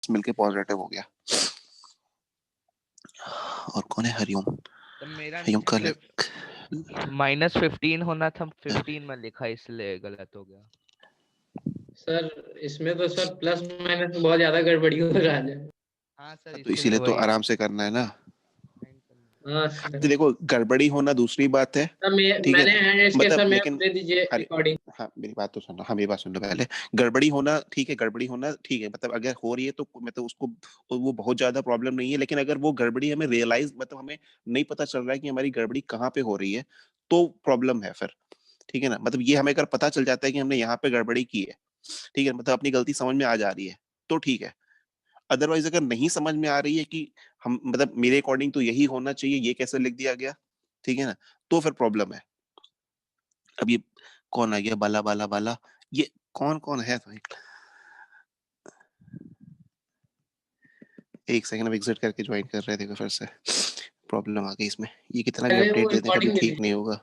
Results मिलके positive हो गया। और कौन है? हरिओम। तो मेरा हरिओम का -15 होना था, 15 में लिखा इसलिए गलत हो गया। सर इसमें तो सर प्लस माइनस में बहुत ज्यादा गड़बड़ी हो रहा है। हाँ सर, तो इसीलिए तो आराम से करना है ना। हाँ तो देखो गड़बड़ी होना दूसरी बात है, ठीक है ना, मतलब लेकिन दे दीजिए रिकॉर्डिंग। हाँ मेरी बात तो सुनो, हाँ मेरी बात सुन लो पहले। गड़बड़ी होना ठीक है, गड़बड़ी होना ठीक है, मतलब अगर हो रही है तो मतलब उसको वो बहुत ज्यादा प्रॉब्लम नहीं है, लेकिन अगर वो गड़बड़ी हमें रियलाइज मतलब हमें नहीं पता चल रहा है कि हमारी गड़बड़ी कहाँ पे हो रही है तो प्रॉब्लम है फिर, ठीक है ना। मतलब ये हमें अगर पता चल जाता है कि हमने यहाँ पे गड़बड़ी की है, ठीक है, मतलब अपनी गलती समझ में आ जा रही है तो ठीक है। अदरवाइज अगर नहीं समझ में आ रही है कि हम मतलब मेरे अकॉर्डिंग तो यही होना चाहिए, ये कैसे लिख दिया गया, ठीक है ना, तो फिर प्रॉब्लम है। अब ये कौन आ गया? बाला बाला बाला, ये कौन कौन है? एक सेकंड, अब एग्जिट करके ज्वाइन कर रहे थे, फिर से प्रॉब्लम आ गई इसमें। ये कितना भी अपडेट देते हैं कभी ठीक नहीं होगा।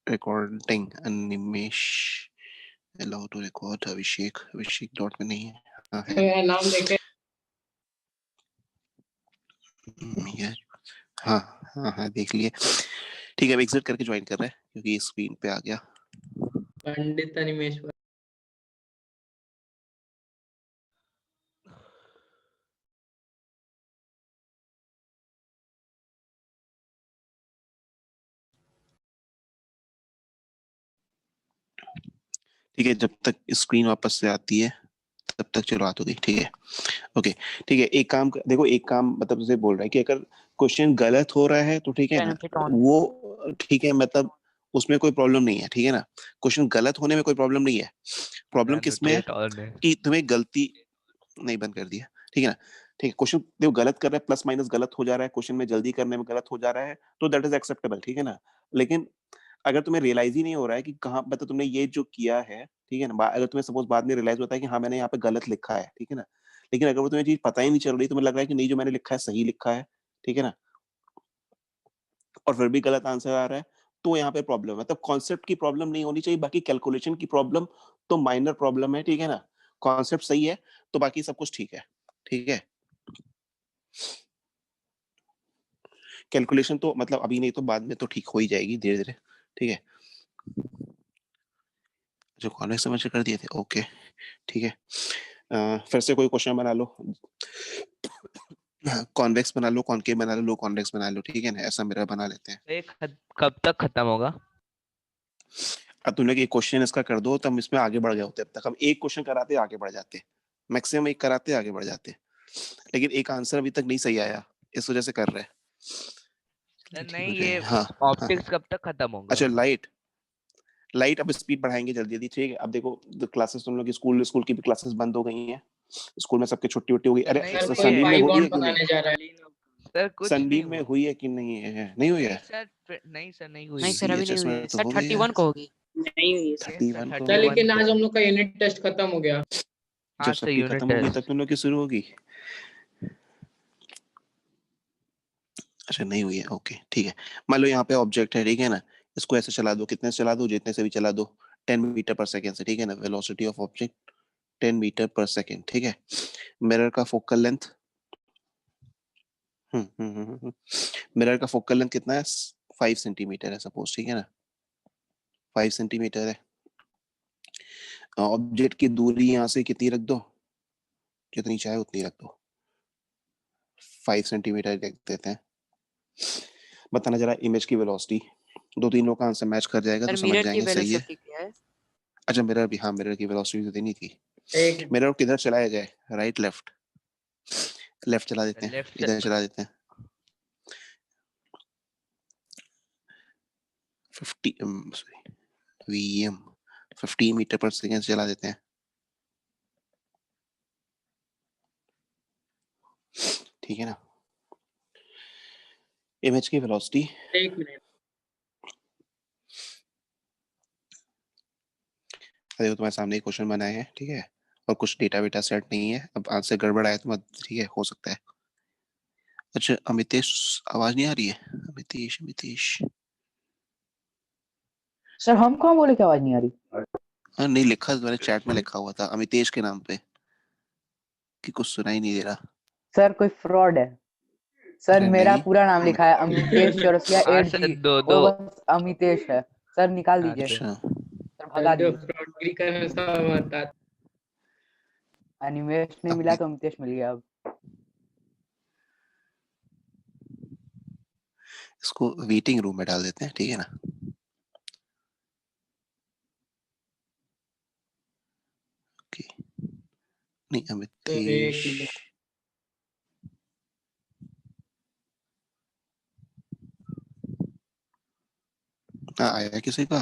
Recording Animesh allow to record. Abhishek, Abhishek dot में नहीं है, हाँ है नाम देखे। यार, हाँ हाँ हाँ देख लिए, ठीक है। अब एग्जिट करके ज्वाइन कर रहे हैं क्योंकि ये स्क्रीन पे आ गया। पंडित अनिमेश। ठीक है, जब तक स्क्रीन वापस से आती है तब तक चलो बात होगी, ठीक है। ओके ठीक है, एक काम देखो, एक काम मतलब जैसे बोल रहा है कि अगर क्वेश्चन गलत हो रहा है तो ठीक है ना, वो ठीक है, मतलब उसमें कोई प्रॉब्लम नहीं है, ठीक है ना। क्वेश्चन गलत होने में कोई प्रॉब्लम नहीं है। प्रॉब्लम किसमें है कि तुम्हें गलती नहीं बंद कर दिया, ठीक है ना। ठीक है, क्वेश्चन देखो गलत कर रहा है, प्लस माइनस गलत हो जा रहा है, क्वेश्चन में जल्दी करने में गलत हो जा रहा है, तो दैट इज एक्सेप्टेबल, ठीक है ना। लेकिन अगर तुम्हें रियलाइज ही नहीं हो रहा है कि कहाँ मतलब तुमने ये जो किया है, ठीक है ना, अगर तुम्हें सपोज बाद में रियलाइज होता है कि हाँ मैंने यहाँ पे गलत लिखा है, ठीक है ना, लेकिन अगर वो तुम्हें चीज पता ही नहीं चल रही, तुम्हें लग रहा है कि नहीं जो मैंने लिखा है सही लिखा है, ठीक है ना, और फिर भी गलत आंसर आ रहा है, तो यहाँ पे प्रॉब्लम है। मतलब कॉन्सेप्ट की प्रॉब्लम नहीं होनी चाहिए, बाकी कैलकुलेशन की प्रॉब्लम तो माइनर प्रॉब्लम है, ठीक है ना। कॉन्सेप्ट सही है तो बाकी सब कुछ ठीक है, ठीक है। कैलकुलेशन तो मतलब अभी नहीं तो बाद में तो ठीक हो ही जाएगी धीरे धीरे, ठीक है। जो कॉन्वेक्स समझ कर दिए थे, ओके ठीक है। फिर से कोई क्वेश्चन बना लो, कॉन्वेक्स बना लो, कॉनकेव बना लो, लो कॉन्वेक्स बना लो, ठीक है ना, ऐसा मेरा बना लेते हैं। कब तक खत्म होगा? अब तुमने एक क्वेश्चन इसका कर दो तो हम इसमें आगे बढ़ गए होते, अब तक हम एक क्वेश्चन कराते आगे बढ़ जाते, मैक्सिमम एक कराते आगे बढ़ जाते, लेकिन एक आंसर अभी तक नहीं सही आया, इस वजह से कर रहे हैं। नहीं ये हाँ ऑप्टिक्स कब तक खत्म होगा? अच्छा लाइट अब स्पीड बढ़ाएंगे जल्दी जल्दी, ठीक है। अब देखो क्लासेस तुम लोग की स्कूल की भी क्लासेस बंद हो गई हैं, स्कूल में सबकी छुट्टी उट्टी हो गई। अरे सनबीम में हुई है कि नहीं? सर कुछ सनबीम में हुई है कि नहीं है? नहीं हुई है सर, नहीं सर नहीं हुई, नहीं सर अभी नहीं हुई है सर, 31 को होगी। नहीं हुई है 31 को, लेकिन आज हम लोग का यूनिट टेस्ट खत्म हो गया। जब सबकी खत्म होगी तब तुम लोग की शुरू होगी। अच्छा नहीं हुई है, ओके ठीक है। मान लो यहाँ पे ऑब्जेक्ट है, ठीक है ना, इसको ऐसे चला दो, कितने से चला दो, जितने से भी चला दो, 10 मीटर पर सेकेंड से, ठीक है ना। वेलोसिटी ऑफ ऑब्जेक्ट 10 मीटर पर सेकेंड, ठीक है। मिरर का फोकल लेंथ, मिरर का फोकल लेंथ कितना है? 5 सेंटीमीटर है सपोज, ठीक है ना, 5 सेंटीमीटर है। ऑब्जेक्ट की दूरी यहाँ से कितनी रख दो, जितनी चाहे उतनी रख दो, 5 सेंटीमीटर रख देते हैं। बताना जरा इमेज की वेलोसिटी, दो तीन लोग का आंसर मैच कर जाएगा तो समझ जाएंगे सही है। अच्छा मिरर भी, हाँ मिरर की वेलोसिटी तो देनी थी। मिरर किधर चलाया जाए, राइट लेफ्ट? लेफ्ट चला देते हैं, इधर चला देते हैं। 50 वीएम 15 मीटर पर सेकेंड चला देते हैं, ठीक है ना। इमेज की वेलोसिटी, एक मिनट, देखो तुम्हारे सामने क्वेश्चन बनाए हैं, ठीक है, और कुछ डेटा वेटा सेट नहीं है, अब आंसर गड़बड़ आया तो मत, ठीक है, हो सकता है। अच्छा अमितेश, आवाज नहीं आ रही है? अमितेश अमितेश सर हम कहाँ बोले कि आवाज नहीं आ रही? हाँ नहीं लिखा, मैंने चैट में लिखा हुआ था अमितेश के नाम पे, कि कुछ सुनाई नहीं दे रहा। सर कोई फ्रॉड है सर, अरे मेरा नहीं, पूरा नाम लिखा है अमितेश चौरसिया हाँ 8G, सर, दो वो दो। बस अमितेश है सर, निकाल हाँ दीजिए सर। अच्छा सर, सर भगा जो दीजिए। फ्रॉडगिरी करने सब बता अनिमेश नहीं मिला तो अमितेश मिल गया अब। इसको वेटिंग रूम में डाल देते हैं, ठीक है ना। ओके, नहीं सर अमितेश। एक मिनट। हाँ आया किसी का?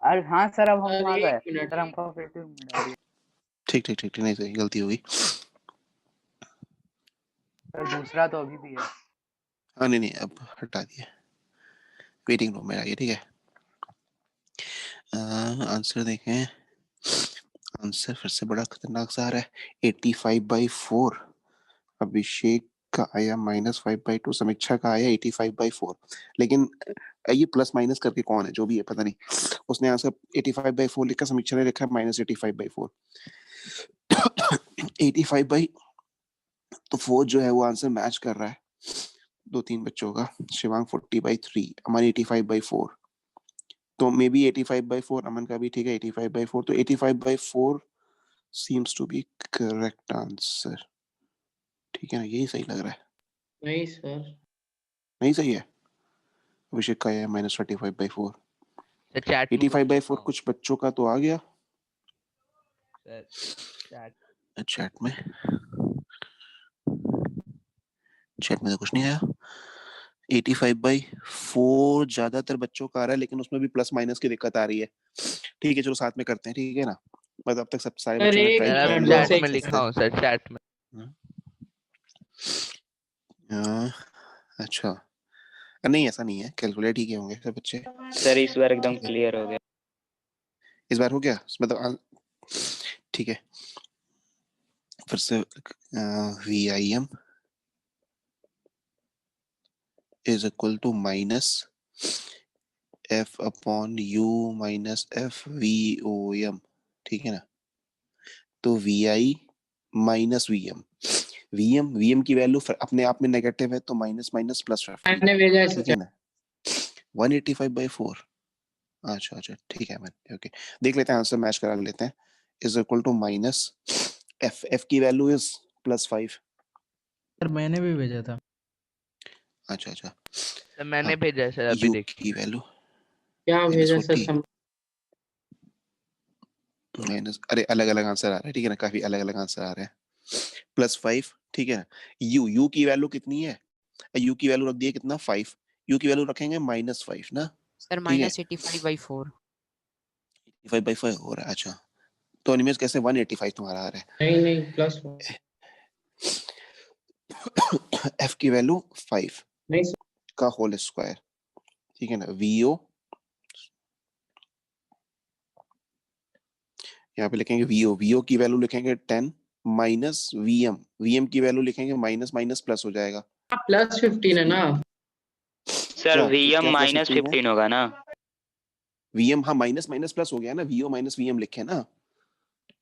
अरे हाँ सर, अब हम सर आ गए एक मिनट। सर, हमको वेटिंग रूम में डाल दिया। ठीक ठीक ठीक ठीक, नहीं सही, गलती होगी। सर दूसरा तो अभी भी है। हाँ नहीं नहीं, अब हटा दिया, वेटिंग रूम में आइए, ठीक है। आंसर देखें, आंसर फिर से बड़ा खतरनाक सा आ रहा है। 85/4। अभिषेक का आया -5/2, समीक्षा का आया 85/4। लेकिन ये प्लस माइनस करके कौन है, जो भी है पता नहीं, उसने आंसर 85/4 लिखा, समीक्षा ने लिखा -85/4। 85 तो 4 जो है वो आंसर मैच कर रहा है दो तीन बच्चों का। शिवांग 40/3, अमन 85/4, तो मे बी 85/4 अमन का भी, ठीक है 85/4, तो 85/4 seems to be correct answer, ठीक है ना, यही सही लग रहा है। नहीं सर, नहीं सही है, अभिषेक का है -35/4। सर चैट में कुछ 85/4 लिखा हो। कुछ बच्चों का तो आ गया सर चैट। चैट में, चैट में तो कुछ नहीं आया। 85/4 ज्यादातर बच्चों का आ रहा है, लेकिन उसमें भी प्लस माइनस की दिक्कत आ रही है। ठीक है चलो साथ में करते हैं, ठीक है ना, बस अब तक सब सारे सर बच्चों ने एक ट्राई सर किया अब है, मिनट, मेरा बस चैट एक में वाला लिखा सेकंड। हूँ सर, चैट में। हाँ, अच्छा, नहीं ऐसा नहीं है, कैलकुलेट ही किए होंगे सब बच्चे। सर इस बार एकदम ठीक है, क्लियर हो गया। इस बार हो गया मतलब, ठीक है, फिर से VIM is equal to -F/U - FVOM, ठीक है ना। तो VI माइनस VM की वैल्यू अपने आप में नेगेटिव है, तो माइनस माइनस प्लस 15, मैंने भेजा है ठीक सर। है ना। 185/4, अच्छा अच्छा ठीक है, मैं ओके देख लेते हैं, आंसर मैच करा लेते हैं। Is equal to minus F की वैल्यू इज +5। सर मैंने भी भेजा था। अच्छा अच्छा, सर मैंने हाँ, भेजा है सर, अभी U देखिए। की वैल्यू क्या भेजा सर? -40 माइनस, अरे अलग अलग आंसर आ रहा है, ठीक है ना, काफी अलग अलग आंसर आ रहे हैं। +5, ठीक है ना। U की वैल्यू कितनी है, U की वैल्यू रख दिए कितना 5, U की वैल्यू रखेंगे -5 ना, सर ठीक है। -85/4। 85/5 हो रहा है, अच्छा, तो अनिमेश कैसे 185 तुम्हारा आ रहा नहीं नहीं, प्लस है। F की वैल्यू 5 नहीं सर। का होल स्क्वायर, ठीक है ना। VO यहाँ पे लिखेंगे VO की वैल्यू लिखेंगे 10 माइनस VM की वैल्यू लिखेंगे माइनस माइनस प्लस हो जाएगा। +15 है ना। सर क्या VM क्या प्लस 15 है, -15 होगा ना। VM, हाँ माइनस माइनस प्लस हो गया ना, VO माइनस VM लिखे ना,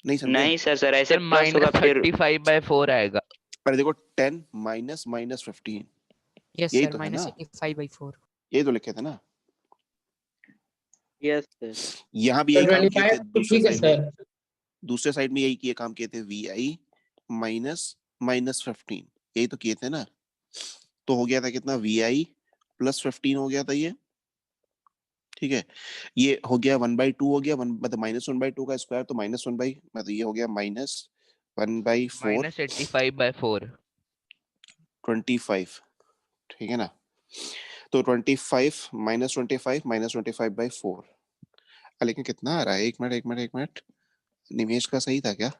नहीं समझे। नहीं सर, सर ऐसे सर प्लस होगा फिर। -35/4 आएगा। अरे देखो 10 माइनस माइनस 15, यस यही सर, तो है ना, -85/4। यही तो लिखे थे ना। Yes sir. यहाँ भी सर यही काम किए 25 थे तो दूसरे ठीक है साइड में, सर। दूसरे साइड में यही किए काम किए थे, VI माइनस माइनस 15, यही तो किए थे ना। तो हो गया था कितना, VI +15 हो गया था ये, ठीक है। ये हो गया 1/2 हो गया, मतलब -1/2 का स्क्वायर, तो -1/, मतलब ये हो गया -1/4 -85/4। 25, ठीक है ना। तो 25 -25 लेकिन कितना आ रहा है, एक मिनट, निमेश का सही था क्या?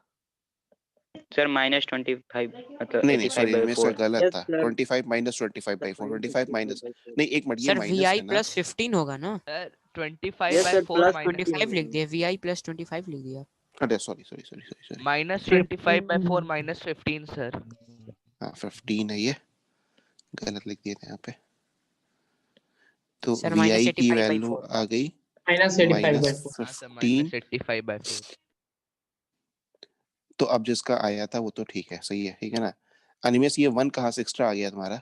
सर -25 मतलब नहीं नहीं सॉरी, निमेश का 85/4। गलत था, 25 -25/4, 25 माइनस, नहीं एक मिनट, ये सर माइनस VI है ना। +15 होगा ना। सर 25/4 25 लिख दिया, VI +25 लिख दिया। अरे sorry sorry sorry sorry sorry, -25/4 -15 sir. हाँ 15 है ये, गलत लिख दिए थे यहाँ पे। तो सर VI की वैल्यू -85/4। आ गई -85/4। -15, हाँ सर, -85/4। तो अब जिसका आया था वो तो ठीक है, सही है, ठीक है ना। अनिमेश ये 1 कहाँ से एक्स्ट्रा आ गया तुम्हारा?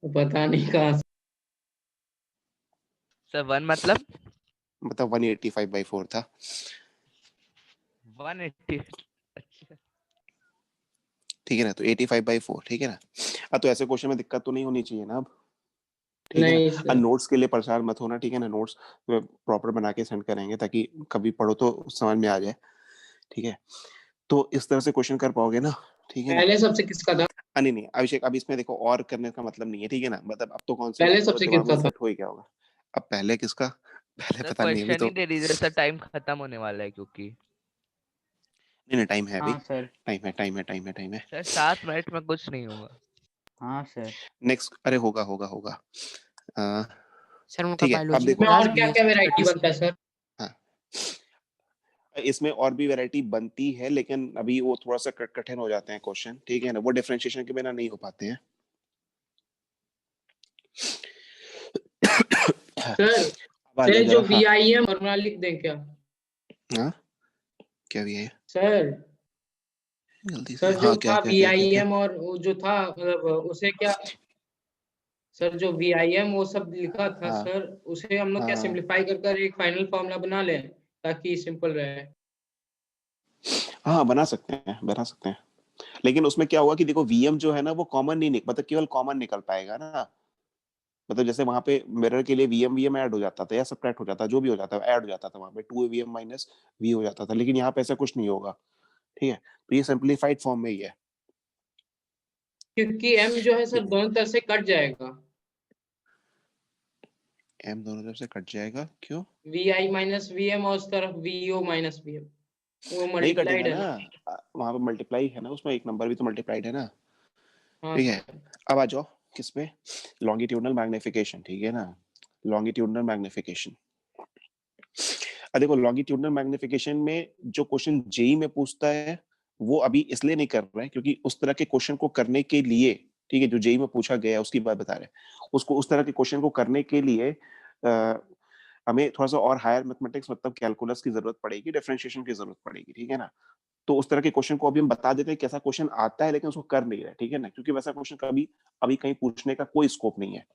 पता नहीं कहाँ से। सर 1 मतलब 185/4 था। 180। अच्छा ठीक है ना, तो 85/4, ठीक है ना। अब तो ऐसे क्वेश्चन में दिक्कत तो नहीं होनी चाहिए ना अब, ठीक है ना। नहीं अब सर। नोट्स के लिए परेशान मत होना, ठीक है ना। नोट्स प्रॉपर बना के सेंड करेंगे ताकि कभी पढ़ो तो समझ में आ जाए, ठीक है। तो इस तरह से क्वेश्चन कर पाओगे ना, ठीक है ना। पहले सबसे किसका था? नहीं नहीं अभिषेक, अब इसमें देखो और करने का मतलब नहीं है, ठीक है ना। मतलब अब तो पहले कॉन्सेप्ट सबसे दिमाग में किसका था? सेट हो ही गया होगा। अब पहले किसका, पहले सर पता नहीं, अभी क्वेश्चन ही तो दे दीजिए सर, टाइम खत्म होने वाला है क्योंकि। नहीं नहीं टाइम है अभी, हाँ सर। टाइम है। सर 7 मिनट में कुछ नहीं होगा। हाँ सर। नेक्स्ट, अरे होगा। सर उनका ठीक है, अब बायोलॉजी देखो। इसमें क्लास और भी क्या है क्या सर, वैरायटी 36। बनता है सर? हाँ, इसमें और भी वैरायटी बनती है लेकिन अभी वो थोड़ा सा कठिन हो जाते हैं क्वेश्चन, ठीक है ना। वो डिफरेंशिएशन के बिना नहीं हो पाते हैं। सर अब आ सर जाओ जो जरा। हाँ VIM फॉर्मूला लिख दें क्या? हाँ, क्या भी है सर जल्दी से। सर जो हाँ, क्या था क्या क्या क्या क्या VIM और वो जो था मतलब उसे क्या, सर जो VIM वो सब लिखा था हाँ सर, उसे हम लोग क्या हाँ सिंप्लीफाई कर कर एक फाइनल फॉर्मूला बना लें ताकि सिंपल रहे? हाँ, बना सकते हैं। लेकिन उसमें क्या हुआ कि देखो वीएम जो है ना वो कॉमन नहीं मतलब केवल कॉमन निकल पाएगा ना। मतलब जैसे वहां पे मिरर के लिए वीएम ऐड हो जाता था या सबट्रैक्ट हो जाता, जो भी हो जाता ऐड हो जाता था, वहां पे 2 VM माइनस वी हो जाता था, लेकिन यहाँ पे ऐसा कुछ नहीं होगा, ठीक है। तो ये सिंप्लीफाइड फॉर्म में ही है, क्योंकि M जो है सर ठीक है। दोनों तरफ से कट जाएगा। एम दोनों तरफ से कट जाएगा, क्यों? VI माइनस VM और उस तरफ VO माइनस VM, वो नहीं मल्टीप्लाइड कटेगा है ना, ना। वहां पे मल्टीप्लाई है ना, उसमें एक नंबर भी तो मल्टीप्लाइड है ना, हाँ ठीक है। सर। अब आ जाओ किस पे, लॉन्गिट्यूडनल मैग्निफिकेशन, ठीक है ना। लॉन्गिट्यूडनल मैग्निफिकेशन, अब देखो लॉन्गिट्यूडनल मैग्निफिकेशन में जो क्वेश्चन जेई में पूछता है वो अभी इसलिए नहीं कर रहा है क्योंकि उस तरह के क्वेश्चन को करने के लिए, ठीक है, जो जेई में पूछा गया है उसकी बात बता रहे हैं, उसको उस तरह के क्वेश्चन को करने के लिए हमें थोड़ा सा और हायर मैथमेटिक्स मतलब कैलकुलस की जरूरत पड़ेगी, डिफरेंशिएशन की जरूरत पड़ेगी, ठीक है ना। तो उस तरह के क्वेश्चन को अभी हम बता देते हैं कैसा क्वेश्चन आता है लेकिन उसको कर नहीं रहे, ठीक है ना, क्योंकि वैसा क्वेश्चन कभी अभी कहीं पूछने का कोई स्कोप नहीं है,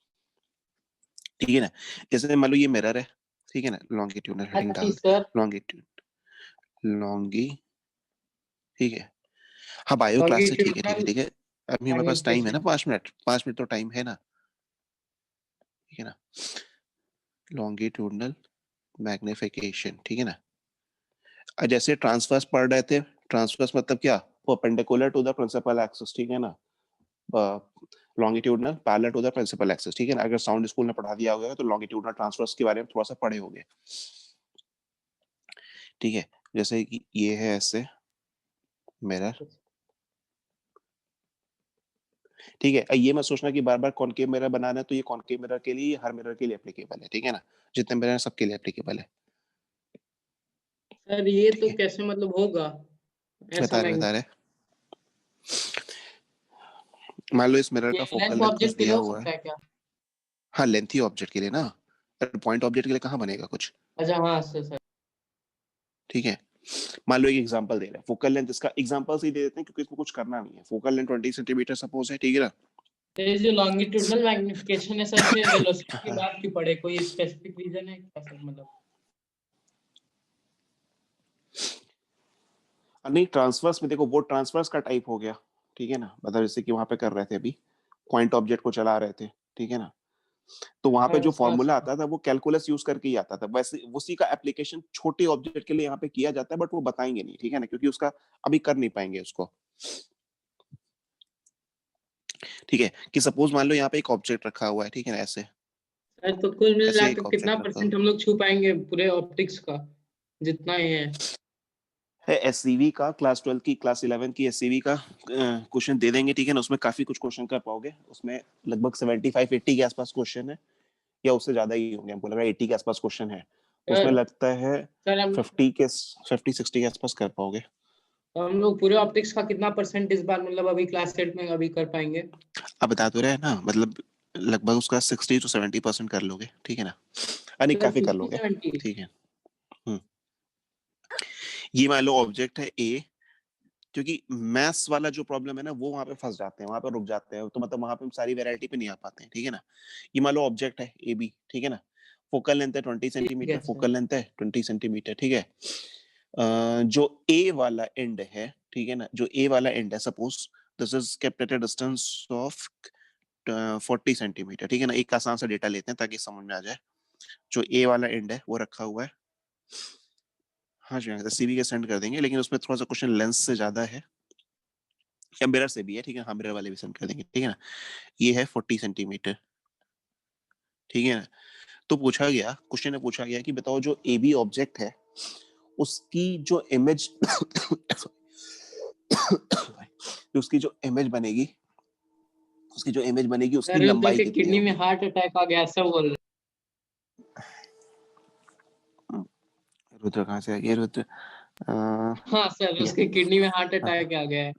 ठीक है ना। जैसे मान लो ये मिरर है, ठीक है ना, लॉन्गिट्यूडनल हेडिंग अच्छा डाल, सर। लॉन्गिट्यूड लॉन्गी, ठीक है। हाँ, बायो क्लास से, ठीक है ठीक है लॉन्गिट्यूडनल ठीक है। अभी हमारे पास टाइम है ना, मैग्निफिकेशन। 5 मिनट, 5 मिनट तो टाइम है ना, ठीक है ना। लॉन्गिट्यूडनल मैग्निफिकेशन, ठीक है ना। जैसे ट्रांसवर्स पढ़ रहे थे, ट्रांसवर्स मतलब क्या, perpendicular to the principal axis, ठीक है ना। Longitudinal parallel to the principal axis, ठीक है ना। अगर साउंड स्कूल में पढ़ा दिया होगा तो लॉन्गिट्यूडनल ट्रांसवर्स के बारे में थोड़ा सा पढ़े होंगे, ठीक है। जैसे कि ये है ऐसे मिरर, ठीक है। ये मत सोचना कि बार बार कॉनकेव मिरर बनाना है, तो ये कॉनकेव मिरर के लिए, हर मिरर के लिए एप्लीकेबल है, ठीक है ना। जितने मिरर हैं सबके लिए एप्लीकेबल है, सर ये ठीक तो है। कैसे मतलब होगा ऐसा बता रहे मैग्नेट? मान लो इस मिरर ये का फोकल लेंथ लेंथ कुछ ऑब्जेक्ट के लिए दिया हो हुआ है। सकता है क्या? हाँ, लेंथी ऑब्जेक्ट के लिए ना, पॉइंट ऑब्जेक्ट के लिए कहाँ बनेगा कुछ, अच्छा हाँ सर। ठीक है। मान लो एक एग्जांपल दे रहे हैं, फोकल लेंथ, इसका एग्जांपल से ही दे देते हैं क्योंकि इसमें कुछ करना नहीं है। फोकल लेंथ 20 सेंटीमीटर सपोज है, ठीक है ना। तो ये जो लॉन्गिट्यूडनल मैग्निफिकेशन है सर, इसमें वेलोसिटी की हाँ, बात क्यों पड़े? कोई स्पेसिफिक रीजन है क्या सर मतलब? नहीं ट्रांसवर्स में देखो, वो ट्रांसवर्स का टाइप हो गया, ठीक है ना। मतलब जैसे कि वहां पे कर रहे थे अभी, पॉइंट ऑब्जेक्ट को चला रहे थे, ठीक है ना। तो वहां पे जो अच्छा फॉर्मूला सर। आता था वो कैलकुलस यूज करके ही आता था, वैसे उसी का एप्लीकेशन छोटे ऑब्जेक्ट के लिए यहाँ पे किया जाता है, बट वो बताएंगे नहीं, ठीक है ना, क्योंकि उसका अभी कर नहीं पाएंगे उसको, ठीक है। कि सपोज मान लो यहाँ पे एक ऑब्जेक्ट रखा हुआ है, ठीक है ना, ऐसे सर तो कुल ऐसे मिलाकर एक कितना ऑब्जेक्ट रखा हुआ परसेंट हम लोग छू पाएंगे पूरे ऑप्टिक्स का, जितना ही है? है। एससीवी का क्लास 12 की, क्लास 11 की एससीवी का क्वेश्चन दे देंगे, ठीक है ना। उसमें काफी कुछ क्वेश्चन कर पाओगे, उसमें लगभग 75-80 के आसपास क्वेश्चन है, या उससे ज्यादा ही होंगे, हमको लग रहा है 80 के आसपास क्वेश्चन है। उसमें सर लगता है सर हम 50-60 के आसपास कर पाओगे। हम लोग पूरे ऑप्टिक्स का कितना परसेंट इस बार मतलब अभी क्लास 8 में अभी कर पाएंगे? अब बता तो रहे हैं ना, मतलब लगभग उसका 60-70% कर लोगे, ठीक है ना। नहीं, सर काफी कर 50 लोगे, 70? ठीक है। हम्म। ये मान लो ऑब्जेक्ट है ए, क्योंकि मैथ्स वाला जो प्रॉब्लम है ना वो वहां पे फंस जाते हैं, वहां पे रुक जाते हैं, तो मतलब वहां पे हम सारी वैरायटी पे नहीं आ पाते हैं, ठीक है ना। ये मान लो ऑब्जेक्ट है ए बी, ठीक है ना, फोकल लेंथ है 20 ठीक सेंटीमीटर, है सर। फोकल लेंथ है 20 सेंटीमीटर, ठीक है। जो ए वाला एंड है, ठीक है ना, जो ए वाला एंड है, suppose this is kept at a distance of 40 centimetre, ठीक है ना। एक आसान सा डेटा लेते हैं ताकि समझ में आ जाए। जो ए वाला एंड है वो रखा हुआ है, हाँ जी सीबी के सेंड कर देंगे, लेकिन उसमें थोड़ा सा क्वेश्चन लेंस से ज्यादा है, या मिरर से भी है, ठीक है, हाँ मिरर वाले भी सेंड कर देंगे, ठीक है ना। ये है 40 सेंटीमीटर, ठीक है ना। तो पूछा गया, क्वेश्चन में पूछा गया कि बताओ जो ए बी ऑब्जेक्ट है उसकी जो इमेज उसकी जो इमेज बनेगी, उसकी जो इमेज बनेगी उसकी सर लंबाई के कितनी किडनी में होगी। हार्ट अटैक आ गया ऐसा बोल रहे रुद्र कहाँ से आ गया रुद्र? हैं। हाँ सर ठीक है, उसके किडनी में हार्ट हाँ, अटैक आ गया है।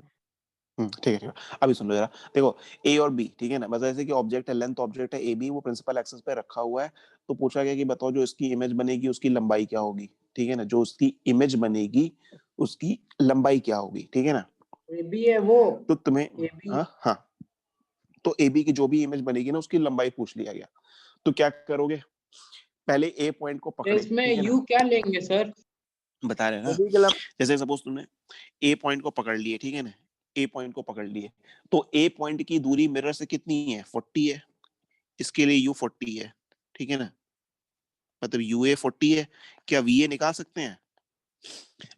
ठीक है ठीक है। अभी सुन लो जरा, देखो ए और बी, ठीक है ना, मतलब ऐसे कि ऑब्जेक्ट है, लेंथ ऑब्जेक्ट है ए बी, वो प्रिंसिपल एक्सिस पे रखा हुआ है। तो पूछा गया कि बताओ जो इसकी इमेज बनेगी उसकी लंबाई क्या होगी, ठीक है ना, जो उसकी इमेज बनेगी उसकी लंबाई क्या होगी, ठीक है ना। ये भी है वो, तो तुम्हें, ये भी। हाँ हाँ, तो ए बी की जो भी इमेज बनेगी ना उसकी लंबाई पूछ लिया गया। तो क्या करोगे, पहले ए पॉइंट को तो पकड़ो, इसमें ठीक है ना, यू क्या लेंगे सर? बता रहे हैं ना, एबी के लम जैसे सपोज तुमने ए पॉइंट को पकड़ लिए, ठीक है ना, ए पॉइंट को पकड़ लिए, तो ए पॉइंट की दूरी मिरर से कितनी है, 40 है, इसके लिए यू 40 है, ठीक है ना, मतलब यू ए 40 है। क्या वी ए निकाल सकते हैं?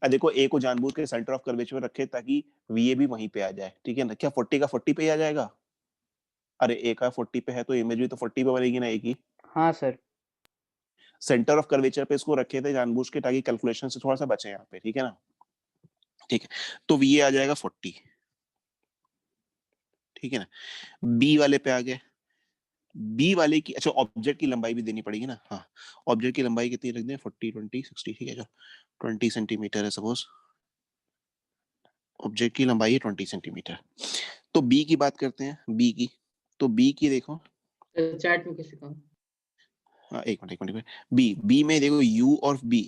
अब देखो ए को जानबूझ के सेंटर ऑफ कर्वेचर रखे ताकि वी ए भी वहीं पे आ जाए, ठीक है ना। क्या 40 का 40 पे ही आ जाएगा? अरे ए का 40 पे है तो इमेज भी तो 40 पे बनेगी ना ए की। हाँ सर। सेंटर ऑफ कर्वेचर पे इसको रखे थे जानबूझ के ताकि कैलकुलेशन से थोड़ा सा बचे यहाँ पे, ठीक है ना। ठीक है, तो वी ए आ जाएगा 40, ठीक है ना। बी वाले पे आ गए, बी वाले की, अच्छा ऑब्जेक्ट की लंबाई भी देनी पड़ेगी ना, हाँ। ऑब्जेक्ट की लंबाई कितनी रख दें, 40 20 60, ठीक है, जो 20 सेंटीमीटर है सपोज, ऑब्जेक्ट की लंबाई है 20 सेंटीमीटर। तो बी की बात करते हैं, बी की, तो बी की देखो, चैट में किसी का हाँ एक मिनट बी, बी में देखो यू और b,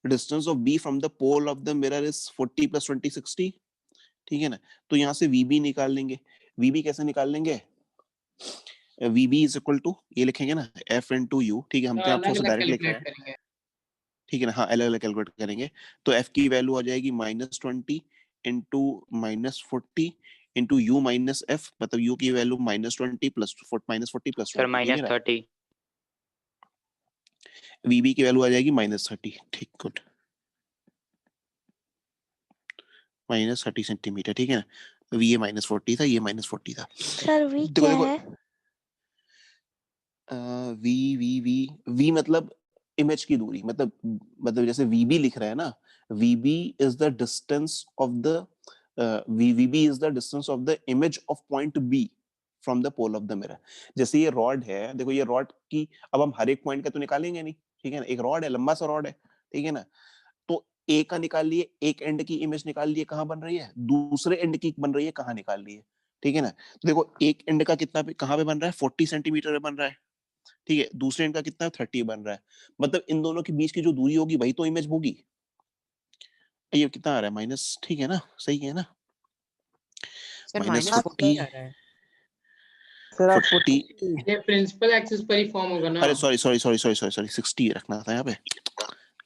distance of b from the pole of the mirror is 40 plus 20 60, ठीक है ना। तो यहाँ से वीबी निकाल लेंगे। वीबी कैसे निकाल लेंगे, वीबी इज इक्वल टू, ये लिखेंगे ना एफ इनटू यू, ठीक है, हम तो यहाँ अलग से अलग डायरेक्ट लिख रहे कैलकुलेट हैं, करेंगे। ठीक है ना, हाँ अलग अलग कैलकुलेट करेंगे। तो एफ की वैल्यू आ जाएगी -20 into -40 into you minus F, मतलब यू की वैल्यू -20 प्लस -40 प्लस सर 20, ठीक है ना। -30। वीबी की वैल्यू आ जाएगी -30, ठीक, गुड, -30 सेंटीमीटर, ठीक है ना। वी ए -40 था, ये -40 था। सर वी देखो क्या देखो, है? वी वी वी वी मतलब इमेज की दूरी, मतलब जैसे वीबी लिख रहे हैं ना, V B is the distance of the, V B is the distance of the image of point B from the pole of the mirror. जैसे ये रॉड है, देखो ये रॉड की, अब हम हर एक पॉइंट का तो निकालेंगे नहीं, ठीक है ना, एक रॉड है, लंबा सा रॉड है, ठीक है ना। तो ए का निकाल लिए, एक एंड की इमेज निकाल लिए, कहाँ बन रही है, दूसरे एंड की बन रही है, कहाँ निकाल लिए, ठीक है ना। तो देखो एक एंड का कितना पे, कहाँ पे बन रहा है, 40 सेंटीमीटर पे बन रहा है, ठीक है, दूसरे एंड का कितना 30 बन रहा है, मतलब इन दोनों के बीच की जो दूरी होगी वही तो इमेज होगी। ये कितना आ रहा है माइनस, ठीक है ना, सही है ना, सर -40 -40 आ रहा है। सर आप 40, ये प्रिंसिपल एक्सिस पर ही फॉर्म होगा ना। अरे सॉरी 60 रखना था यहाँ पे,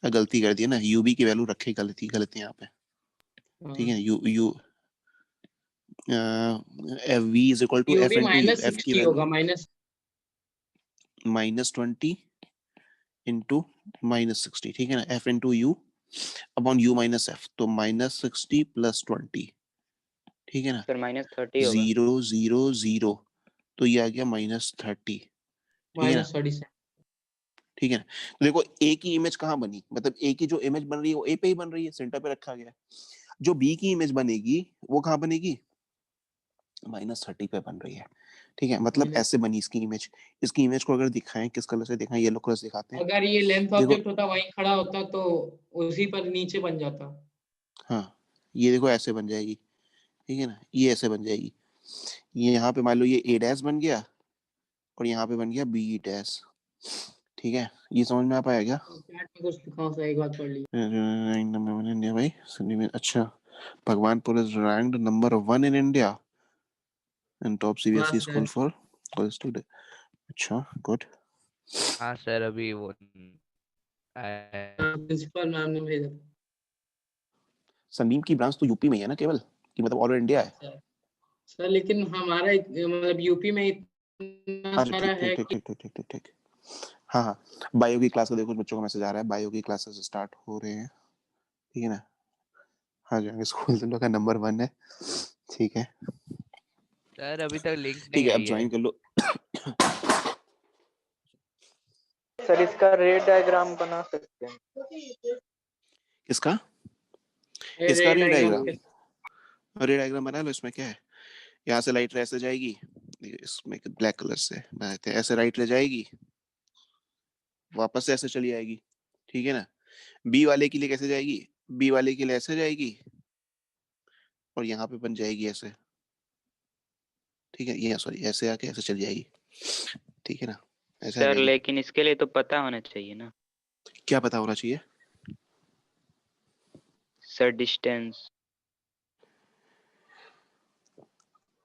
गलती कर दी ना, यूबी की वैल्यू रखे, गलती यहाँ पे, ठीक है, u u f v is equal to u f भी इनटू यू, एफ की -60 वैल्यू होगा माइनस। -20 इंटू -60, ठीक है ना, F into you upon you minus F, तो -60 प्लस 20, ठीक है ना, सर -30 होगा। 0 0 0, तो ये आ गया -30, ठीक है ना, -30 ठीक है ना। तो देखो ए की इमेज कहाँ बनी, मतलब ए की जो इमेज बन रही है वो ए पे ही बन रही है, सेंटर पे रखा गया है। जो बी की इमेज बनेगी वो कहाँ बनेगी, -30 पे बन रही है, ठीक है, मतलब माइनस। ऐसे बनी इसकी इमेज। इसकी इमेज को अगर दिखाएं, किस कलर से दिखाएं, येलो कलर से दिखाते हैं, अगर ये लेंथ देखो, ऑब्जेक्ट होता वहीं खड़ा होता तो उसी पर नीचे बन जाता। हाँ ये देखो ऐसे बन जाएगी, ठीक है ना, ये ऐसे बन जाएगी, ये यहाँ पे मान लो ये ए डैश बन गया और यहाँ पे बन गया बी डैश, ठीक है, ये समझ में आ पाया क्या? चैट में कुछ लिखा हो, एक बात पढ़ ली। भाई सुनने में अच्छा, Bhagwanpur is ranked number 1 in India and top CBSE हाँ school sir for college student. अच्छा, good. हाँ सर अभी वो प्रिंसिपल मैम ने भेजा था। संदीप की ब्रांच तो यूपी में ही है ना केवल, कि मतलब ऑल इंडिया है? सर सर लेकिन हमारा मतलब यूपी में इतना अच्छा, सारा ठीक है ठीक कि ठीक ठीक ठीक ठीक ठीक। हाँ हाँ, बायो की क्लास का देखो, बच्चों का मैसेज आ रहा है, बायो की क्लासेस स्टार्ट हो रहे हैं, ठीक है ना? हाँ जाएंगे स्कूल, तुम लोग का नंबर 1 है, ठीक है सर अभी तक लिंक ठीक नहीं है, अब आई है। ज्वाइन कर लो। सर इसका रे डायग्राम बना सकते हैं? इसका रे इसका रे डायग्राम डायग्राम, रे डायग्राम बना लो। इसमें क्या है, यहाँ से लाइट ऐसे जाएगी, इसमें ब्लैक कलर से बनाते हैं, ऐसे राइट ले जाएगी, वापस से ऐसे चली आएगी, ठीक है ना? बी वाले के लिए कैसे जाएगी, बी वाले के लिए ऐसे जाएगी और यहाँ पे बन जाएगी ऐसे, ठीक है? ये सॉरी, ऐसे आके ऐसे चली जाएगी, ठीक है ना? ऐसे आ सर जाएगी। लेकिन इसके लिए तो पता होना चाहिए ना क्या पता होना चाहिए? Sir distance.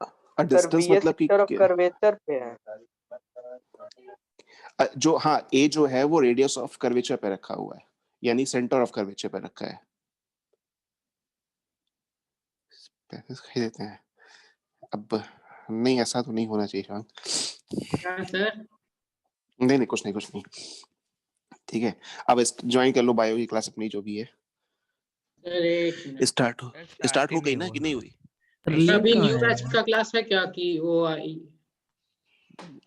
Sir distance BS मतलब कि तरफ कर्वेचर पे है। जो हाँ ए जो है वो रेडियस ऑफ कर्वेचर पे रखा हुआ है, यानी सेंटर ऑफ कर्वेचर पे रखा है। पैसे खाई देते हैं अब, नहीं ऐसा तो नहीं होना चाहिए शायद। क्या सर? नहीं नहीं, कुछ नहीं, ठीक है। अब ज्वाइन कर लो बायो की क्लास अपनी जो भी है। सर एक मिनट, स्टार्ट हो गई ना कि नहीं हुई? अभी न्यू बैच का क्लास है क्या कि वो आई?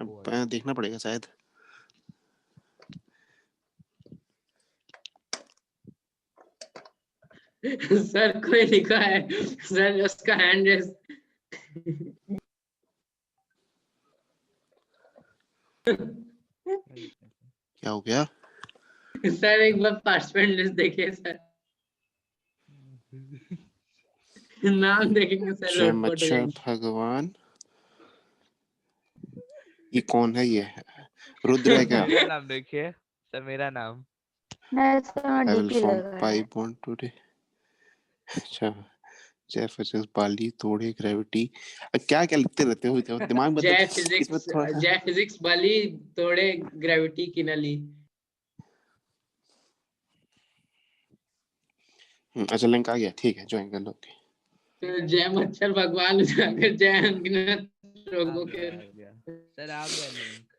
अब देखना पड़ेगा शायद। सर कोई लिखा है सर, उसका हैंड रेस क्या हो गया? सर एक बार पार्टिसिपेंट लिस्ट देखिए सर, नाम देखेंगे सर, जय लोड पोर्ट हो मच्छर जाएंगे। भगवान, ये कौन है? ये रुद्र है क्या? मेरा नाम देखिए सर, मेरा नाम। नहीं सर मैं I will डीपी form लगा pi है। bond today. अच्छा, जय फिजिक्स बाली तोड़े ग्रेविटी, क्या क्या लिखते रहते हो इधर? दिमाग मतलब जय इसमें फिजिक्स, थोड़ा सा जय फिजिक्स बाली तोड़े ग्रेविटी की नली। अच्छा लिंक आ गया, ठीक है ज्वाइन कर लो। तो जय मच्छर भगवान उजागर, जय अनगिनत रोगों के। सर आ गया लिंक।